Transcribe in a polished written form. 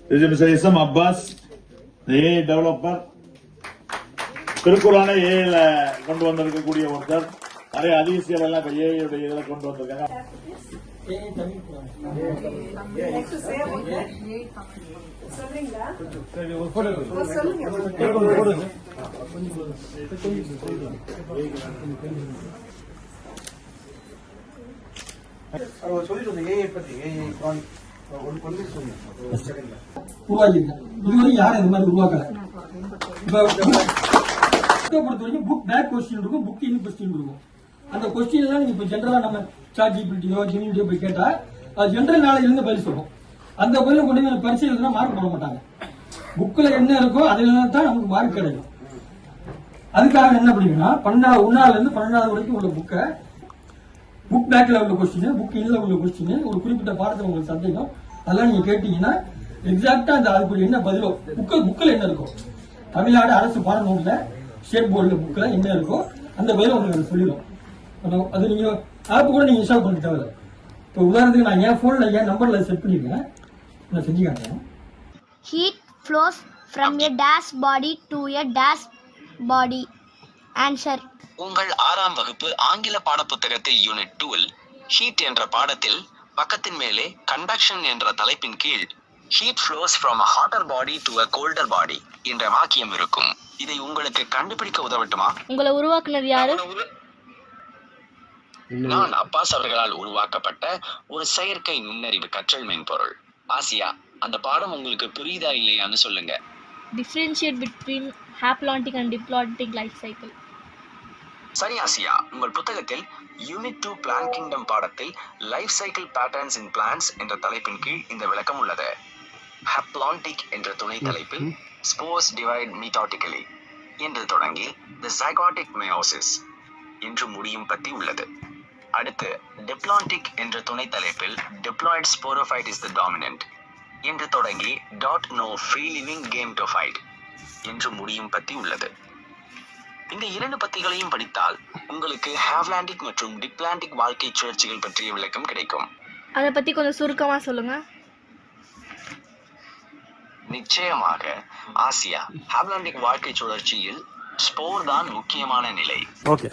Mr. Isam Abbas, the AI developer. திருக்குறானை ஏல கொண்டு வந்திருக்கக்கூடிய ஒருத்தர் நிறைய அதிசயங்கள் எல்லாம் இப்ப ஏஐயுடைய இதுல கொண்டு வந்திருக்காங்க. இதுவரை யாரும் இந்த மாதிரி உருவாக்கல. பொறுத்த வரைக்கும் புக் பேக் கொஸ்டின் இருக்கும், புக் இன் கொஸ்டின் இருக்கும். அந்த கொஸ்டின் எல்லாம் நீங்க இப்ப ஜென்ரலா நம்ம சாட்ஜிபிலிட்டியோ ஜெமினியோ போய் கேட்டா அது ஜென்ரல் நாலேஜ்ல இருந்து பதில் சொல்லும். அந்த பதில கொண்டு போய் பரிசு எழுதுனா மார்க் போட மாட்டாங்க. புக்ல என்ன இருக்கோ அதுல தான் நமக்கு மார்க் கிடைக்கும். அதுக்காக என்ன பண்ணீங்கன்னா 1ஆவதுல இருந்து 12வது வரைக்கும் உள்ள புக்கை புக் பேக்ல உள்ள கொஸ்டின், புக் இன்னல உள்ள கொஸ்டின், ஒரு குறிப்பிட்ட பாடத்துல உங்களுக்கு சந்தேகம் அதெல்லாம் நீங்க கேட்டீங்கன்னா எக்ஸாக்டா அந்த அதுக்குள்ள என்ன பதிலோ புக்ல என்ன இருக்கும், தமிழ்நாடு அரசு பாடநூல்ல ஸ்டேட் போர்டுல புக்ல என்ன இருக்கோ அந்த பதில உங்களுக்கு சொல்லிடும். அது நீங்க ஆப் கூட நீங்க இன்ஸ்டால் பண்ண தேவை. இப்போ உதாரணத்துக்கு நான் என் போன்ல என் நம்பர்ல செட் பண்ணிருக்கேன், நான் செஞ்சு காட்டுறேன். Heat flows from a dash body to a dash body. Answer. உங்கள் 6ஆம் வகுப்பு ஆங்கில பாடப்புத்தகத்தில் யூனிட் 2 ஹீட் என்ற பாடத்தில் பக்கத்தின் மேலே கண்டக்ஷன் என்ற தலைப்பின் கீழ் heat flows from a hotter body to a colder body என்ற வாக்கியம் இருக்கும். இதை உங்களுக்கு கண்டுபிடிக்க உதவட்டுமா? உங்களை உருவாக்குனது யாரு? நான் அப்பாஸ் அவர்களால் உருவாக்கப்பட்ட ஒரு செயற்கை நுண்ணறிவு கற்றல் மென்பொருள். ஆசியா, அந்த பாடம் உங்களுக்கு புரியுதா இல்லையான்னு சொல்லுங்க. Differentiate between haplotic and diplotic life cycle. சரி ஆசியா, உங்கள் புத்தகத்தில் யூனிட் 2 பிளான்ட் கிங்டம் பாடத்தில் லைஃப் சைக்கிள் பேட்டர்ன்ஸ் இன் பிளான்ட்ஸ் என்ற தலைப்பின் கீழ் இந்த விளக்கம் உள்ளது. ஹாப்லான்டிக் என்ற துணை தலைப்பில் ஸ்போர்ஸ் டிவைட் மீட்டாட்டிக்கலி என்று தொடங்கி தி சைகாட்டிக் மெயோசிஸ் என்று முடியும் பற்றி உள்ளது. அடுத்து டிப்ளான்டிக் என்ற துணை தலைப்பில் diploid sporophyte is the dominant என்று தொடங்கி டாட் நோ ஃப்ரீ லிவிங் கேம்டோஃபைட் என்று முடியும் பற்றி உள்ளது. இந்த 2 பத்திகளையும் படித்தால் உங்களுக்கு ஹாவ்லாண்டிக் மற்றும் டிப்ளான்டிக் வாழ்க்கை சுழற்சிகள் பற்றிய விளக்கம் கிடைக்கும். அதை பத்தி கொஞ்சம் சுருக்கமா சொல்லுங்க. நிச்சயமாக ஆசியா, ஹாவ்லாண்டிக் வாழ்க்கை சுழற்சியில் ஸ்போர் தான் முக்கியமான நிலை. ஓகே.